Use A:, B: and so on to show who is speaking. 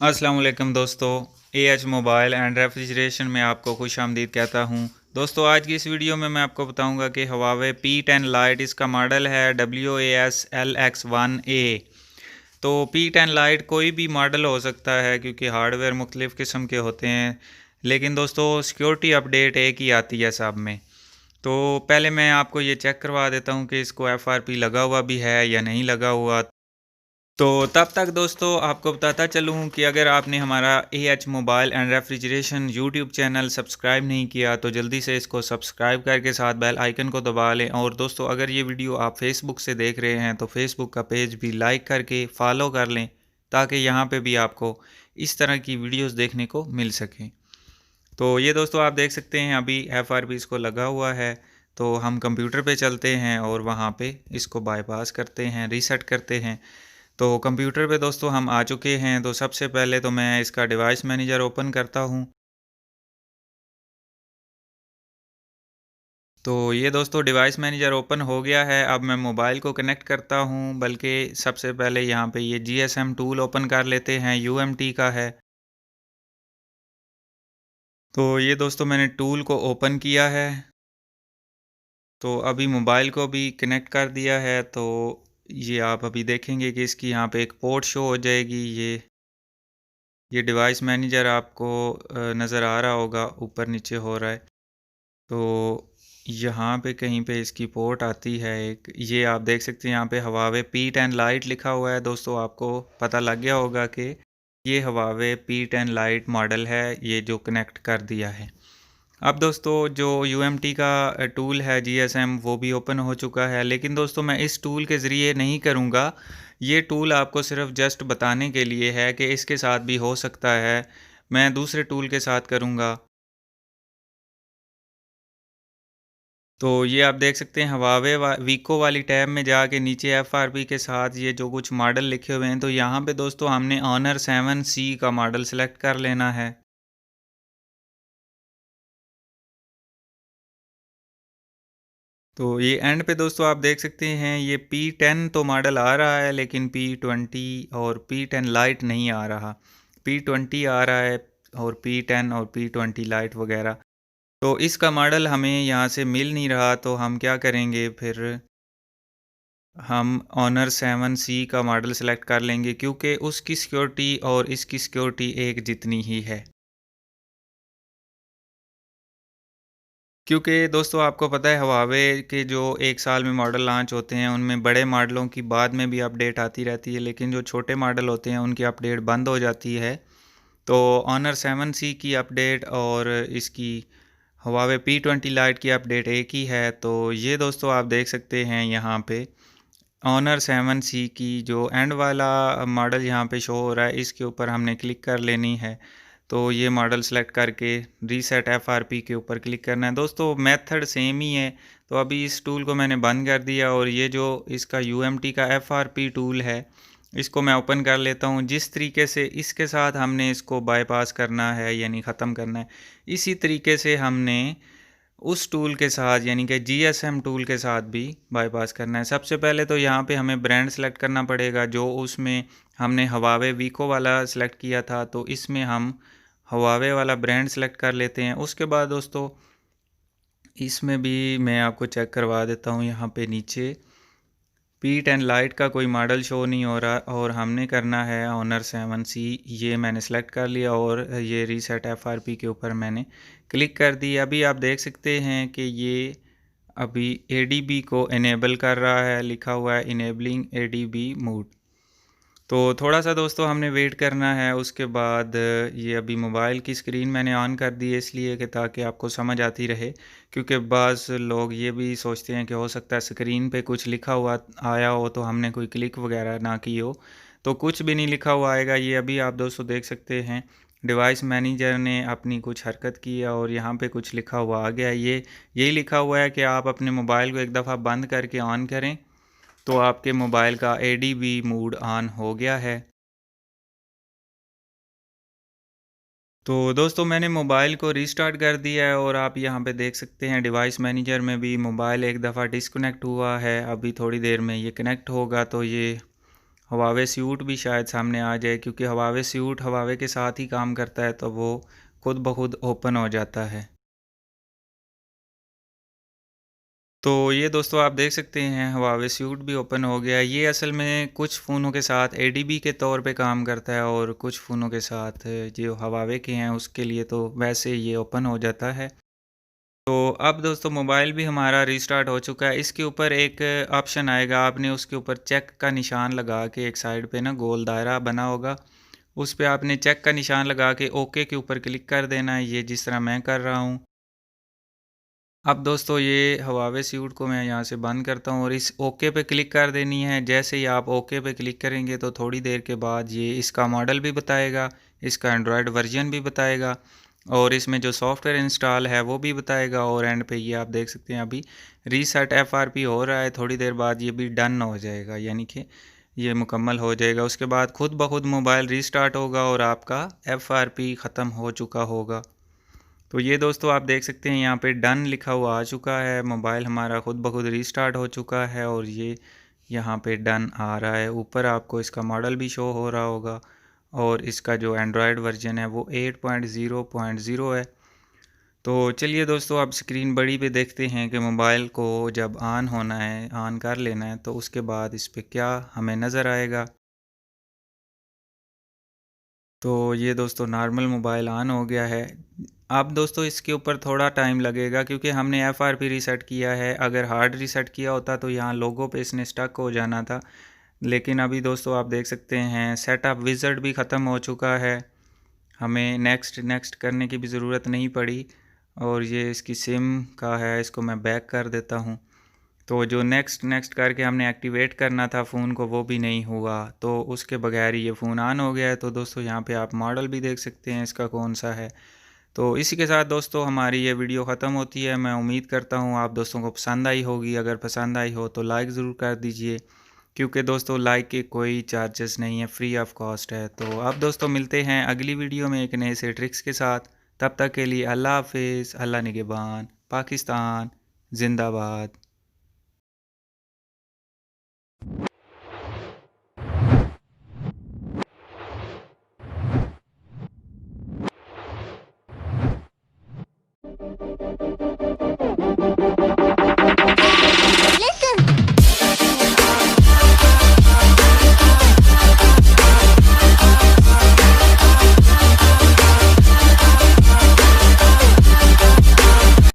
A: अस्सलाम वालेकुम दोस्तों। एएच मोबाइल एंड रेफ्रिजरेशन में आपको खुश आमदीद कहता हूँ। दोस्तों आज की इस वीडियो में मैं आपको बताऊँगा कि हवावे P10 लाइट, इसका मॉडल है WAS-LX1A। तो P10 लाइट कोई भी मॉडल हो सकता है क्योंकि हार्डवेयर मुख्तलिफ़ किस्म के होते हैं, लेकिन दोस्तों सिक्योरिटी अपडेट एक ही आती है सब में। तो पहले मैं आपको ये चेक करवा देता हूँ कि इसको FRP लगा हुआ भी है या नहीं लगा हुआ। तो तब तक दोस्तों आपको बताता चलूँ कि अगर आपने हमारा AH mobile and refrigeration YouTube channel subscribe नहीं किया तो जल्दी से इसको सब्सक्राइब करके साथ बेल आइकन को दबा लें। और दोस्तों अगर ये वीडियो आप फेसबुक से देख रहे हैं तो फेसबुक का पेज भी लाइक करके फॉलो कर लें ताकि यहाँ पे भी आपको इस तरह की वीडियोस देखने को मिल सकें। तो ये दोस्तों आप देख सकते हैं अभी FRP इसको लगा हुआ है। तो हम कंप्यूटर पे चलते हैं और वहाँ पे इसको बाईपास करते हैं, रीसेट करते हैं। तो कंप्यूटर पे दोस्तों हम आ चुके हैं। तो सबसे पहले तो मैं इसका डिवाइस मैनेजर ओपन करता हूँ। तो ये दोस्तों डिवाइस मैनेजर ओपन हो गया है। अब मैं मोबाइल को कनेक्ट करता हूँ, बल्कि सबसे पहले यहाँ पे ये GSM टूल ओपन कर लेते हैं, UMT का है। तो ये दोस्तों मैंने टूल को ओपन किया है। तो अभी मोबाइल को भी कनेक्ट कर दिया है। तो ये आप अभी देखेंगे कि इसकी यहाँ पे एक पोर्ट शो हो जाएगी। ये डिवाइस मैनेजर आपको नज़र आ रहा होगा, ऊपर नीचे हो रहा है। तो यहाँ पे कहीं पे इसकी पोर्ट आती है एक, ये आप देख सकते हैं यहाँ पे हवावे P10 लाइट लिखा हुआ है। दोस्तों आपको पता लग गया होगा कि ये हवावे P10 लाइट मॉडल है, ये जो कनेक्ट कर दिया है। अब दोस्तों जो UMT का टूल है GSM वो भी ओपन हो चुका है, लेकिन दोस्तों मैं इस टूल के ज़रिए नहीं करूँगा। ये टूल आपको सिर्फ जस्ट बताने के लिए है कि इसके साथ भी हो सकता है। मैं दूसरे टूल के साथ करूँगा। तो ये आप देख सकते हैं हवावे वीको वाली टैब में जाके नीचे FRP के साथ ये जो कुछ मॉडल लिखे हुए हैं, तो यहाँ पे दोस्तों हमने ऑनर 7C का मॉडल सेलेक्ट कर लेना है। तो ये एंड पे दोस्तों आप देख सकते हैं ये P10 तो मॉडल आ रहा है, लेकिन P20 और P10 लाइट नहीं आ रहा। P20 आ रहा है और P10 और P20 लाइट वगैरह। तो इसका मॉडल हमें यहाँ से मिल नहीं रहा, तो हम क्या करेंगे फिर, हम ऑनर 7C का मॉडल सेलेक्ट कर लेंगे क्योंकि उसकी सिक्योरिटी और इसकी सिक्योरिटी एक जितनी ही है। क्योंकि दोस्तों आपको पता है हवावे के जो एक साल में मॉडल लॉन्च होते हैं उनमें बड़े मॉडलों की बाद में भी अपडेट आती रहती है, लेकिन जो छोटे मॉडल होते हैं उनकी अपडेट बंद हो जाती है। तो ऑनर 7C की अपडेट और इसकी हवावे P20 लाइट की अपडेट एक ही है। तो ये दोस्तों आप देख सकते हैं यहाँ पे ऑनर 7C की जो एंड वाला मॉडल यहाँ पे शो हो रहा है, इसके ऊपर हमने क्लिक कर लेनी है। तो ये मॉडल सेलेक्ट करके रीसेट FRP के ऊपर क्लिक करना है। दोस्तों मेथड सेम ही है। तो अभी इस टूल को मैंने बंद कर दिया और ये जो इसका UMT का FRP टूल है, इसको मैं ओपन कर लेता हूँ। जिस तरीके से इसके साथ हमने इसको बाईपास करना है यानी ख़त्म करना है, इसी तरीके से हमने उस टूल के साथ यानी कि GSM टूल के साथ भी बाईपास करना है। सबसे पहले तो यहाँ पे हमें ब्रांड सेलेक्ट करना पड़ेगा। जो उसमें हमने हवावे वीको वाला सेलेक्ट किया था, तो इसमें हम हवावे वाला ब्रांड सेलेक्ट कर लेते हैं। उसके बाद दोस्तों इसमें भी मैं आपको चेक करवा देता हूँ। यहाँ पे नीचे P10 लाइट का कोई मॉडल शो नहीं हो रहा और हमने करना है ऑनर 7C। ये मैंने सेलेक्ट कर लिया और ये रीसेट FRP के ऊपर मैंने क्लिक कर दी। अभी आप देख सकते हैं कि ये अभी ADB को इनेबल कर रहा है, लिखा हुआ है इनेबलिंग ADB मोड। तो थोड़ा सा दोस्तों हमने वेट करना है। उसके बाद ये अभी मोबाइल की स्क्रीन मैंने ऑन कर दी है इसलिए कि ताकि आपको समझ आती रहे, क्योंकि बाज़ लोग ये भी सोचते हैं कि हो सकता है स्क्रीन पे कुछ लिखा हुआ आया हो तो हमने कोई क्लिक वगैरह ना की हो। तो कुछ भी नहीं लिखा हुआ आएगा। ये अभी आप दोस्तों देख सकते हैं डिवाइस मैनेजर ने अपनी कुछ हरकत की है और यहाँ पे कुछ लिखा हुआ आ गया है। ये यही लिखा हुआ है कि आप अपने मोबाइल को एक दफ़ा बंद करके ऑन करें तो आपके मोबाइल का ADB मोड ऑन हो गया है। तो दोस्तों मैंने मोबाइल को रीस्टार्ट कर दिया है और आप यहाँ पे देख सकते हैं डिवाइस मैनेजर में भी मोबाइल एक दफ़ा डिस्कनेक्ट हुआ है। अभी थोड़ी देर में ये कनेक्ट होगा तो ये हुआवे स्यूट भी शायद सामने आ जाए, क्योंकि हुआवे स्यूट हुआवे के साथ ही काम करता है, तो वो खुद ब खुद ओपन हो जाता है। तो ये दोस्तों आप देख सकते हैं हुआवे स्यूट भी ओपन हो गया। ये असल में कुछ फ़ोनों के साथ एडीबी के तौर पे काम करता है, और कुछ फ़ोनों के साथ जो हुआवे के हैं उसके लिए तो वैसे ये ओपन हो जाता है। तो अब दोस्तों मोबाइल भी हमारा रीस्टार्ट हो चुका है। इसके ऊपर एक ऑप्शन आएगा, आपने उसके ऊपर चेक का निशान लगा के एक साइड पे ना गोल दायरा बना होगा, उस पे आपने चेक का निशान लगा के ओके के ऊपर क्लिक कर देना है, ये जिस तरह मैं कर रहा हूँ। अब दोस्तों ये हुआवे स्यूट को मैं यहाँ से बंद करता हूँ और इस ओके पे क्लिक कर देनी है। जैसे ही आप ओके पे क्लिक करेंगे तो थोड़ी देर के बाद ये इसका मॉडल भी बताएगा, इसका एंड्रॉयड वर्जन भी बताएगा, और इसमें जो सॉफ्टवेयर इंस्टॉल है वो भी बताएगा। और एंड पे ये आप देख सकते हैं अभी रीसेट एफआरपी हो रहा है, थोड़ी देर बाद ये भी डन हो जाएगा, यानी कि ये मुकम्मल हो जाएगा। उसके बाद खुद ब खुद मोबाइल रीस्टार्ट होगा और आपका एफआरपी ख़त्म हो चुका होगा। तो ये दोस्तों आप देख सकते हैं यहाँ पे डन लिखा हुआ आ चुका है, मोबाइल हमारा खुद ब खुद रीस्टार्ट हो चुका है, और ये यहाँ पे डन आ रहा है। ऊपर आपको इसका मॉडल भी शो हो रहा होगा, और इसका जो एंड्रॉयड वर्जन है वो 8.0.0 है। तो चलिए दोस्तों अब स्क्रीन बड़ी पे देखते हैं कि मोबाइल को जब ऑन होना है, ऑन कर लेना है, तो उसके बाद इस पे क्या हमें नज़र आएगा। तो ये दोस्तों नॉर्मल मोबाइल ऑन हो गया है। अब दोस्तों इसके ऊपर थोड़ा टाइम लगेगा, क्योंकि हमने एफआरपी रीसेट किया है। अगर हार्ड रीसेट किया होता तो यहाँ लोगो पे इसने स्टक हो जाना था। लेकिन अभी दोस्तों आप देख सकते हैं सेटअप विज़र्ड भी ख़त्म हो चुका है, हमें नेक्स्ट नेक्स्ट करने की भी ज़रूरत नहीं पड़ी। और ये इसकी सिम का है, इसको मैं बैक कर देता हूँ। तो जो नेक्स्ट नेक्स्ट करके हमने एक्टिवेट करना था फ़ोन को वो भी नहीं हुआ, तो उसके बगैर ये फ़ोन ऑन हो गया है। तो दोस्तों यहाँ पे आप मॉडल भी देख सकते हैं इसका कौन सा है। तो इसी के साथ दोस्तों हमारी ये वीडियो ख़त्म होती है। मैं उम्मीद करता हूँ आप दोस्तों को पसंद आई होगी। अगर पसंद आई हो तो लाइक ज़रूर कर दीजिए, क्योंकि दोस्तों लाइक के कोई चार्जेस नहीं है, फ्री ऑफ कॉस्ट है। तो आप दोस्तों मिलते हैं अगली वीडियो में एक नए से ट्रिक्स के साथ। तब तक के लिए अल्लाह हाफिज़, अल्लाह निगहबान, पाकिस्तान जिंदाबाद।